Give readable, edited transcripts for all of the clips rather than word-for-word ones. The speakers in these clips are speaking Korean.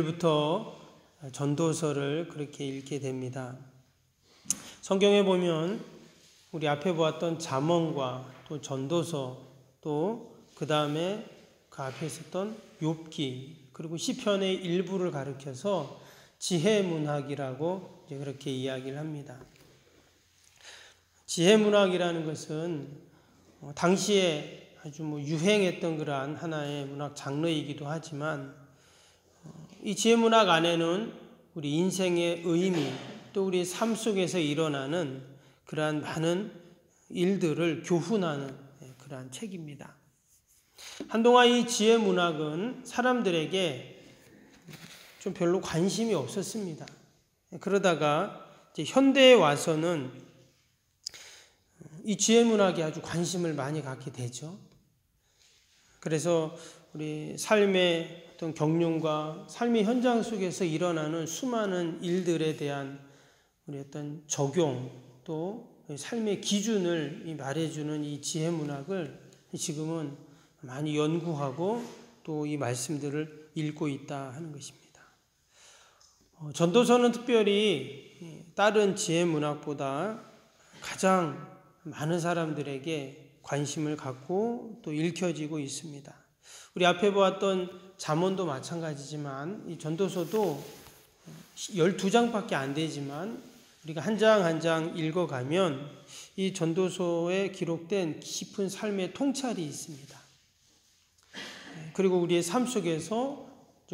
오늘부터 전도서를 그렇게 읽게 됩니다. 성경에 보면 우리 앞에 보았던 잠언과 또 전도서 또 그 다음에 그 앞에 있었던 욥기 그리고 시편의 일부를 가리켜서 지혜문학이라고 이제 그렇게 이야기를 합니다. 지혜문학이라는 것은 당시에 아주 유행했던 그러한 하나의 문학 장르이기도 하지만 이 지혜문학 안에는 우리 인생의 의미 또 우리 삶 속에서 일어나는 그러한 많은 일들을 교훈하는 그러한 책입니다. 한동안 이 지혜문학은 사람들에게 좀 별로 관심이 없었습니다. 그러다가 이제 현대에 와서는 이 지혜문학에 아주 관심을 많이 갖게 되죠. 그래서 우리 삶의 어떤 경륜과 삶의 현장 속에서 일어나는 수많은 일들에 대한 우리 어떤 적용 또 삶의 기준을 말해주는 이 지혜문학을 지금은 많이 연구하고 또 이 말씀들을 읽고 있다 하는 것입니다. 전도서는 특별히 다른 지혜문학보다 가장 많은 사람들에게 관심을 갖고 또 읽혀지고 있습니다. 우리 앞에 보았던 잠언도 마찬가지지만 이 전도서도 12장밖에 안 되지만 우리가 한 장 한 장 읽어가면 이 전도서에 기록된 깊은 삶의 통찰이 있습니다. 그리고 우리의 삶 속에서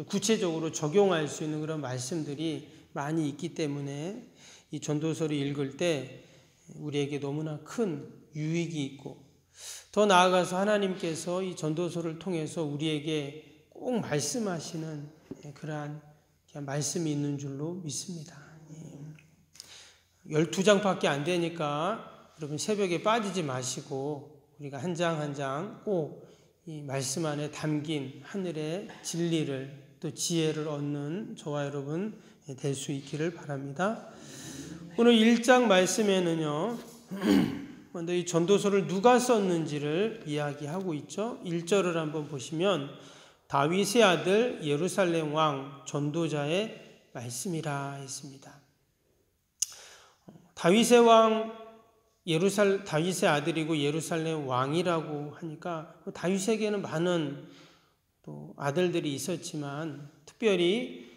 구체적으로 적용할 수 있는 그런 말씀들이 많이 있기 때문에 이 전도서를 읽을 때 우리에게 너무나 큰 유익이 있고 더 나아가서 하나님께서 이 전도서를 통해서 우리에게 꼭 말씀하시는 그러한 말씀이 있는 줄로 믿습니다. 12장밖에 안 되니까 여러분 새벽에 빠지지 마시고 우리가 한 장 한 장 꼭 이 말씀 안에 담긴 하늘의 진리를 또 지혜를 얻는 저와 여러분 될 수 있기를 바랍니다. 오늘 1장 말씀에는요. 먼저 이 전도서를 누가 썼는지를 이야기하고 있죠. 1절을 한번 보시면 다윗의 아들 예루살렘 왕 전도자의 말씀이라 했습니다. 다윗의 아들이고 예루살렘 왕이라고 하니까 다윗에게는 많은 또 아들들이 있었지만 특별히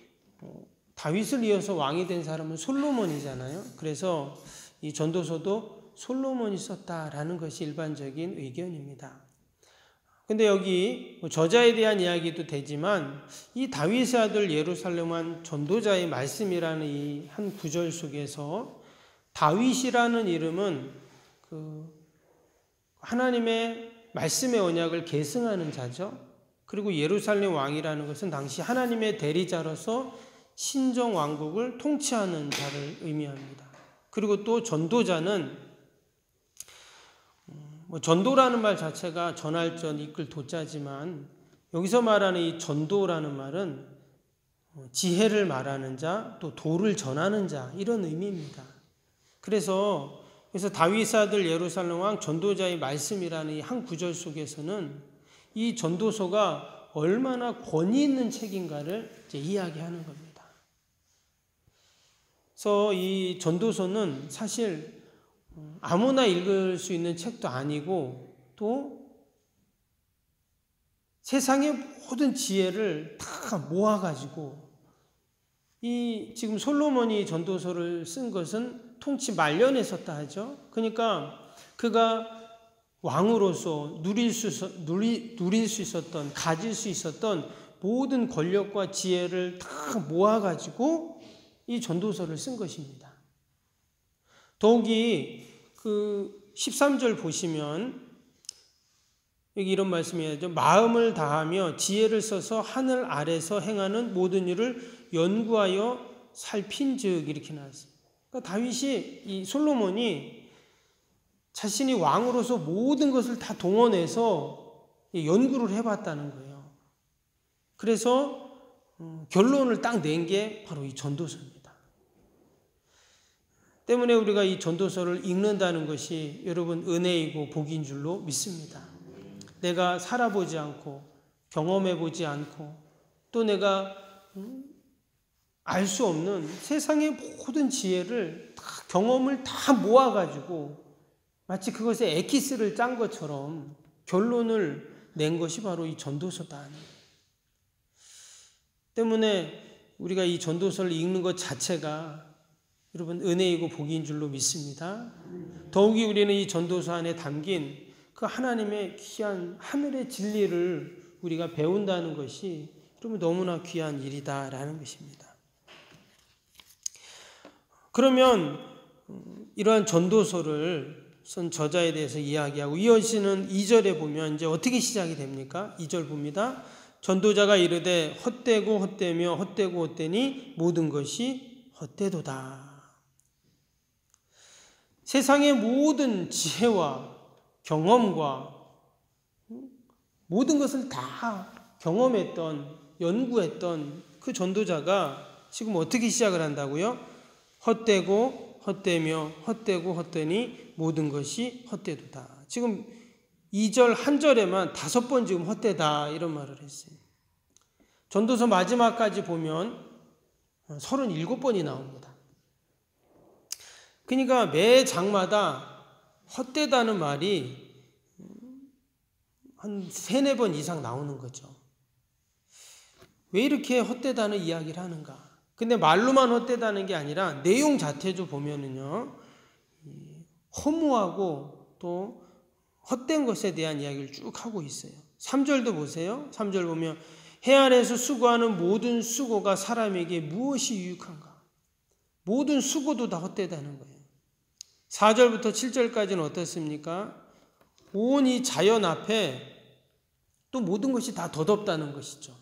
다윗을 이어서 왕이 된 사람은 솔로몬이잖아요. 그래서 이 전도서도 솔로몬이 썼다라는 것이 일반적인 의견입니다. 근데 여기 저자에 대한 이야기도 되지만 이 다윗의 아들 예루살렘 왕 전도자의 말씀이라는 이 한 구절 속에서 다윗이라는 이름은 하나님의 말씀의 언약을 계승하는 자죠. 그리고 예루살렘 왕이라는 것은 당시 하나님의 대리자로서 신정 왕국을 통치하는 자를 의미합니다. 그리고 또 전도자는 전도라는 말 자체가 전할 전 이끌 도자지만 여기서 말하는 이 전도라는 말은 지혜를 말하는 자, 또 도를 전하는 자 이런 의미입니다. 그래서 다윗의 아들 예루살렘 왕 전도자의 말씀이라는 이 한 구절 속에서는 이 전도서가 얼마나 권위 있는 책인가를 이제 이야기하는 겁니다. 그래서 이 전도서는 사실 아무나 읽을 수 있는 책도 아니고 또 세상의 모든 지혜를 다 모아가지고 이 지금 솔로몬이 전도서를 쓴 것은 통치 말년에 썼다 하죠. 그러니까 그가 왕으로서 누릴 수 있었던 가질 수 있었던 모든 권력과 지혜를 다 모아가지고 이 전도서를 쓴 것입니다. 더욱이 13절 보시면 여기 이런 말씀이죠. 마음을 다하며 지혜를 써서 하늘 아래서 행하는 모든 일을 연구하여 살핀즉 이렇게 나왔어요. 그러니까 다윗이 이 솔로몬이 자신이 왕으로서 모든 것을 다 동원해서 연구를 해봤다는 거예요. 그래서 결론을 딱 낸 게 바로 이 전도서입니다. 때문에 우리가 이 전도서를 읽는다는 것이 여러분 은혜이고 복인 줄로 믿습니다. 내가 살아보지 않고 경험해보지 않고 또 내가 알 수 없는 세상의 모든 지혜를 다, 경험을 다 모아가지고 마치 그것에 엑기스를 짠 것처럼 결론을 낸 것이 바로 이 전도서다. 때문에 우리가 이 전도서를 읽는 것 자체가 여러분 은혜이고 복인 줄로 믿습니다. 더욱이 우리는 이 전도서 안에 담긴 그 하나님의 귀한 하늘의 진리를 우리가 배운다는 것이 여러분 너무나 귀한 일이다라는 것입니다. 그러면 이러한 전도서를 쓴 저자에 대해서 이야기하고 이어지는 2절에 보면 이제 어떻게 시작이 됩니까? 2절 봅니다. 전도자가 이르되 헛되고 헛되며 헛되고 헛되니 모든 것이 헛되도다. 세상의 모든 지혜와 경험과 모든 것을 다 경험했던 연구했던 그 전도자가 지금 어떻게 시작을 한다고요? 헛되고 헛되며 헛되고 헛되니 모든 것이 헛되도다. 지금 2절 한 절에만 5번 지금 헛되다 이런 말을 했어요. 전도서 마지막까지 보면 37번이 나옵니다. 그러니까 매 장마다 헛되다는 말이 한 3-4번 이상 나오는 거죠. 왜 이렇게 헛되다는 이야기를 하는가? 근데 말로만 헛되다는 게 아니라 내용 자체도 보면은요, 허무하고 또 헛된 것에 대한 이야기를 쭉 하고 있어요. 3절도 보세요. 3절 보면 해 아래에서 수고하는 모든 수고가 사람에게 무엇이 유익한가? 모든 수고도 다 헛되다는 거예요. 4절부터 7절까지는 어떻습니까? 온 이 자연 앞에 또 모든 것이 다 덧없다는 것이죠.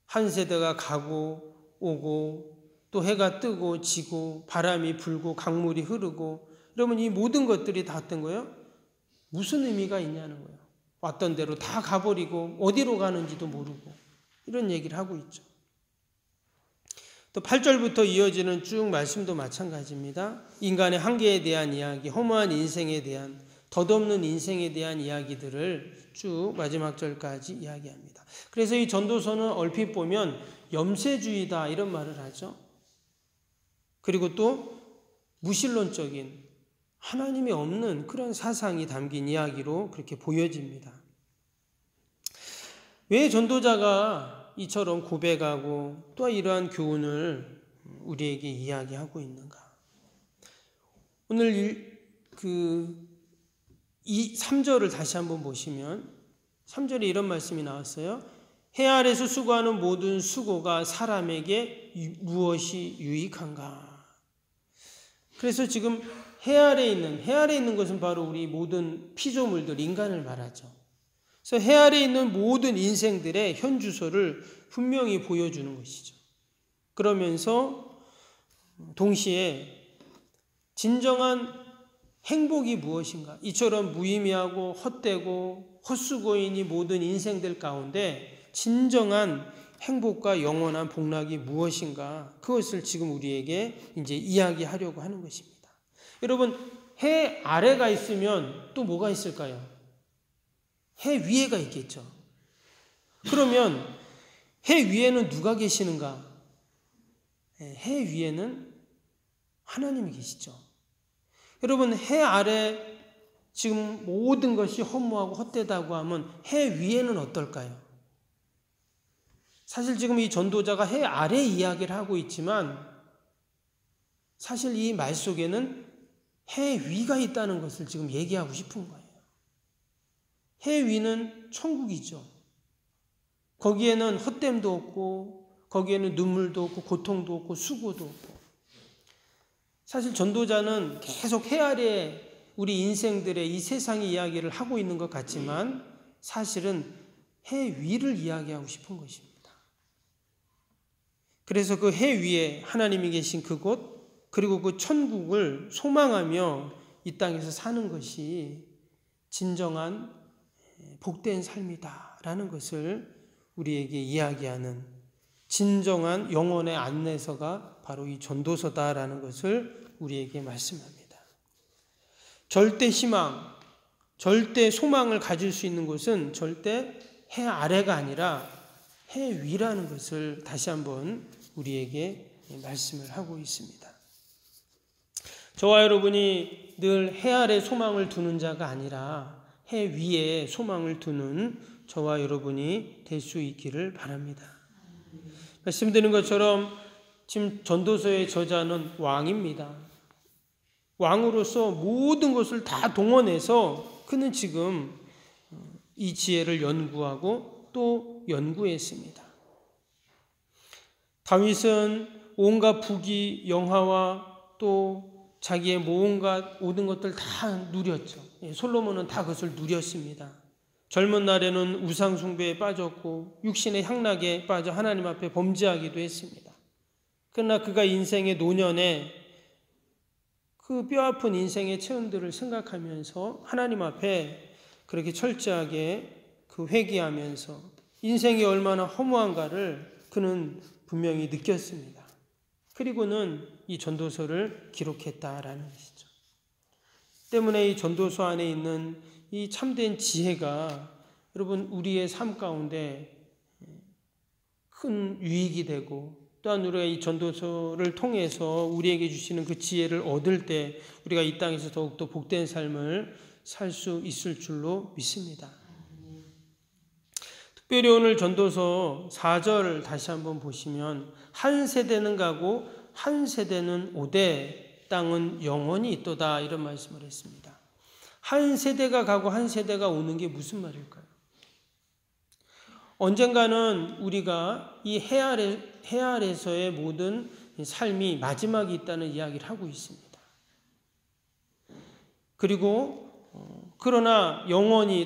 한 세대가 가고 오고 또 해가 뜨고 지고 바람이 불고 강물이 흐르고 그러면 이 모든 것들이 다 어떤 거예요? 무슨 의미가 있냐는 거예요. 왔던 대로 다 가버리고 어디로 가는지도 모르고 이런 얘기를 하고 있죠. 또 8절부터 이어지는 쭉 말씀도 마찬가지입니다. 인간의 한계에 대한 이야기, 허무한 인생에 대한 덧없는 인생에 대한 이야기들을 쭉 마지막 절까지 이야기합니다. 그래서 이 전도서는 얼핏 보면 염세주의다 이런 말을 하죠. 그리고 또 무신론적인 하나님이 없는 그런 사상이 담긴 이야기로 그렇게 보여집니다. 왜 전도자가 이처럼 고백하고 또 이러한 교훈을 우리에게 이야기하고 있는가? 오늘 이 3절을 다시 한번 보시면 3절에 이런 말씀이 나왔어요. 해 아래에서 수고하는 모든 수고가 사람에게 무엇이 유익한가? 그래서 지금 해 아래에 있는 것은 바로 우리 모든 피조물들, 인간을 말하죠. 그래서 해 아래에 있는 모든 인생들의 현 주소를 분명히 보여주는 것이죠. 그러면서 동시에 진정한 행복이 무엇인가? 이처럼 무의미하고 헛되고 헛수고인 이 모든 인생들 가운데 진정한 행복과 영원한 복락이 무엇인가? 그것을 지금 우리에게 이제 이야기하려고 하는 것입니다. 여러분, 해 아래가 있으면 또 뭐가 있을까요? 해 위에가 있겠죠. 그러면 해 위에는 누가 계시는가? 해 위에는 하나님이 계시죠. 여러분, 해 아래 지금 모든 것이 허무하고 헛되다고 하면 해 위에는 어떨까요? 사실 지금 이 전도자가 해 아래 이야기를 하고 있지만 사실 이 말 속에는 해 위가 있다는 것을 지금 얘기하고 싶은 거예요. 해 위는 천국이죠. 거기에는 헛됨도 없고 거기에는 눈물도 없고 고통도 없고 수고도 없고. 사실 전도자는 계속 해 아래 우리 인생들의 이 세상의 이야기를 하고 있는 것 같지만 사실은 해 위를 이야기하고 싶은 것입니다. 그래서 그 해 위에 하나님이 계신 그곳 그리고 그 천국을 소망하며 이 땅에서 사는 것이 진정한 복된 삶이다라는 것을 우리에게 이야기하는 진정한 영혼의 안내서가 바로 이 전도서다라는 것을 우리에게 말씀합니다. 절대 희망, 절대 소망을 가질 수 있는 곳은 절대 해 아래가 아니라 해 위라는 것을 다시 한번 우리에게 말씀을 하고 있습니다. 저와 여러분이 늘 해 아래 소망을 두는 자가 아니라 해 위에 소망을 두는 저와 여러분이 될 수 있기를 바랍니다. 말씀드린 것처럼 지금 전도서의 저자는 왕입니다. 왕으로서 모든 것을 다 동원해서 그는 지금 이 지혜를 연구하고 또 연구했습니다. 다윗은 온갖 부귀 영화와 또 자기의 모든 것들 다 누렸죠. 솔로몬은 다 그것을 누렸습니다. 젊은 날에는 우상 숭배에 빠졌고 육신의 향락에 빠져 하나님 앞에 범죄하기도 했습니다. 그러나 그가 인생의 노년에 그 뼈아픈 인생의 체험들을 생각하면서 하나님 앞에 그렇게 철저하게 그 회개하면서 인생이 얼마나 허무한가를 그는 분명히 느꼈습니다. 그리고는 이 전도서를 기록했다라는 것이죠. 때문에 이 전도서 안에 있는 이 참된 지혜가 여러분 우리의 삶 가운데 큰 유익이 되고 또한 우리가 이 전도서를 통해서 우리에게 주시는 그 지혜를 얻을 때 우리가 이 땅에서 더욱더 복된 삶을 살 수 있을 줄로 믿습니다. 특별히 오늘 전도서 4절 다시 한번 보시면 한 세대는 가고 한 세대는 오되 땅은 영원히 있도다 이런 말씀을 했습니다. 한 세대가 가고 한 세대가 오는 게 무슨 말일까요? 언젠가는 우리가 이 해 아래서의 모든 삶이 마지막이 있다는 이야기를 하고 있습니다. 그리고 그러나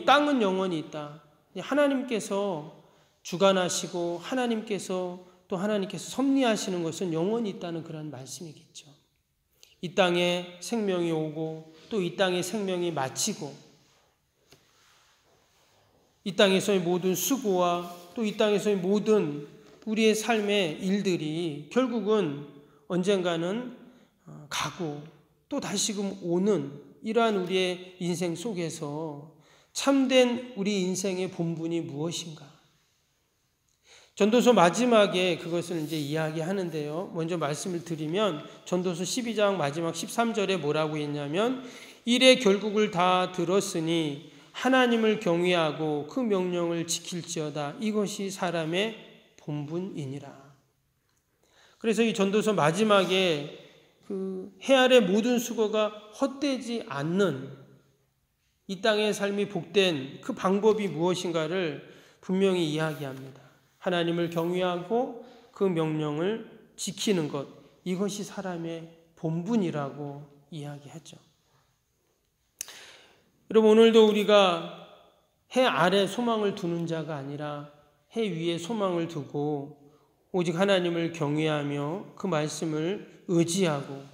땅은 영원히 있다. 하나님께서 주관하시고 하나님께서 섭리하시는 것은 영원히 있다는 그런 말씀이겠죠. 이 땅에 생명이 오고 또 이 땅의 생명이 마치고 이 땅에서의 모든 수고와 또 이 땅에서의 모든 우리의 삶의 일들이 결국은 언젠가는 가고 또 다시금 오는 이러한 우리의 인생 속에서 참된 우리 인생의 본분이 무엇인가? 전도서 마지막에 그것을 이제 이야기하는데요. 먼저 말씀을 드리면 전도서 12장 마지막 13절에 뭐라고 했냐면 일의 결국을 다 들었으니 하나님을 경외하고 그 명령을 지킬지어다. 이것이 사람의 본분이니라. 그래서 이 전도서 마지막에 그 해 아래 모든 수고가 헛되지 않는 이 땅의 삶이 복된 그 방법이 무엇인가를 분명히 이야기합니다. 하나님을 경외하고 그 명령을 지키는 것, 이것이 사람의 본분이라고 이야기하죠. 여러분, 오늘도 우리가 해 아래 소망을 두는 자가 아니라 해 위에 소망을 두고 오직 하나님을 경외하며 그 말씀을 의지하고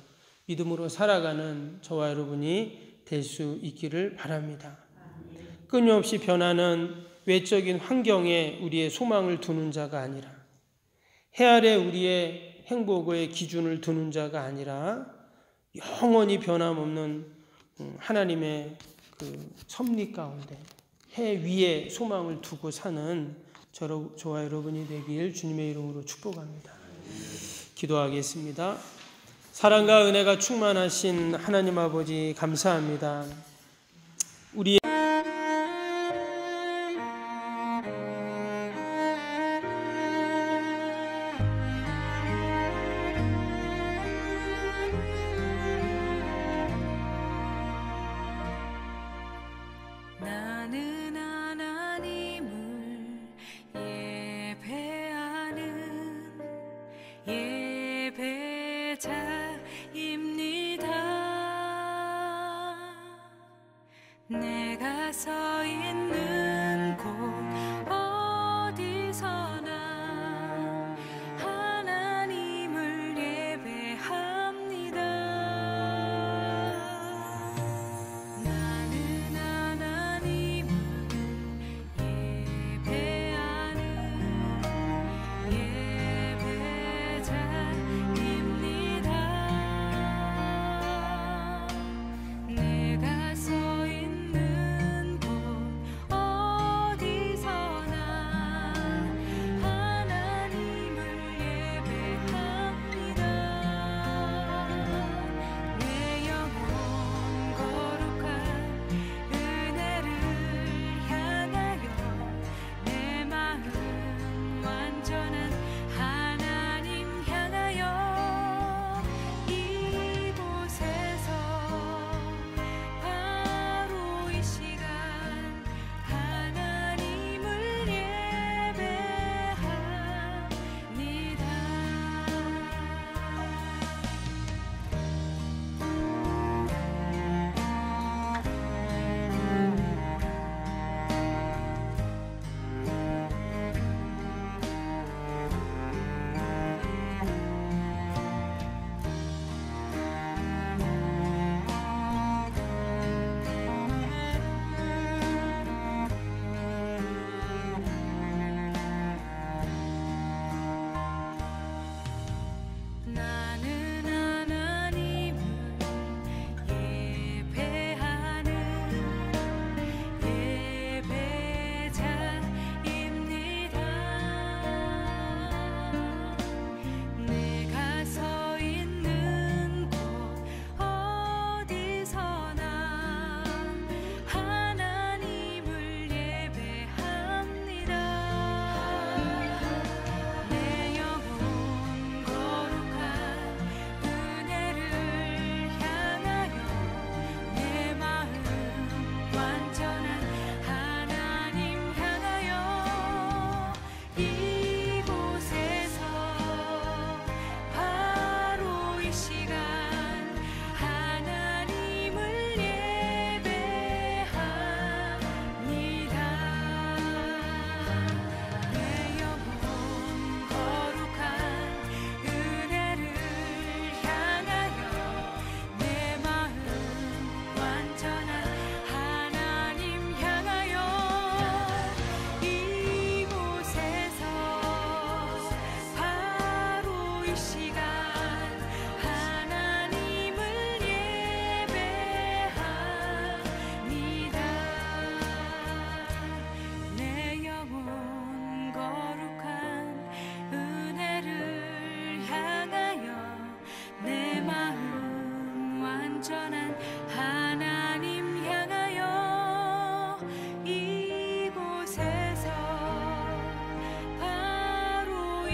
믿음으로 살아가는 저와 여러분이 될 수 있기를 바랍니다. 끊임없이 변하는 외적인 환경에 우리의 소망을 두는 자가 아니라 해 아래 우리의 행복의 기준을 두는 자가 아니라 영원히 변함없는 하나님의 그 섭리 가운데 해 위에 소망을 두고 사는 저와 여러분이 되길 주님의 이름으로 축복합니다. 기도하겠습니다. 사랑과 은혜가 충만하신 하나님 아버지 감사합니다. 우리의 내가 서 있는 곳 어디서나 하나님을 예배합니다. 나는 하나님을 예배하는 예배자입니다. 내가 서 있는 곳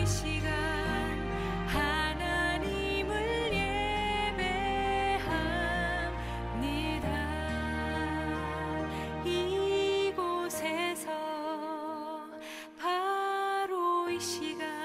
이 시간 하나님을 예배합니다. 이곳에서 바로 이 시간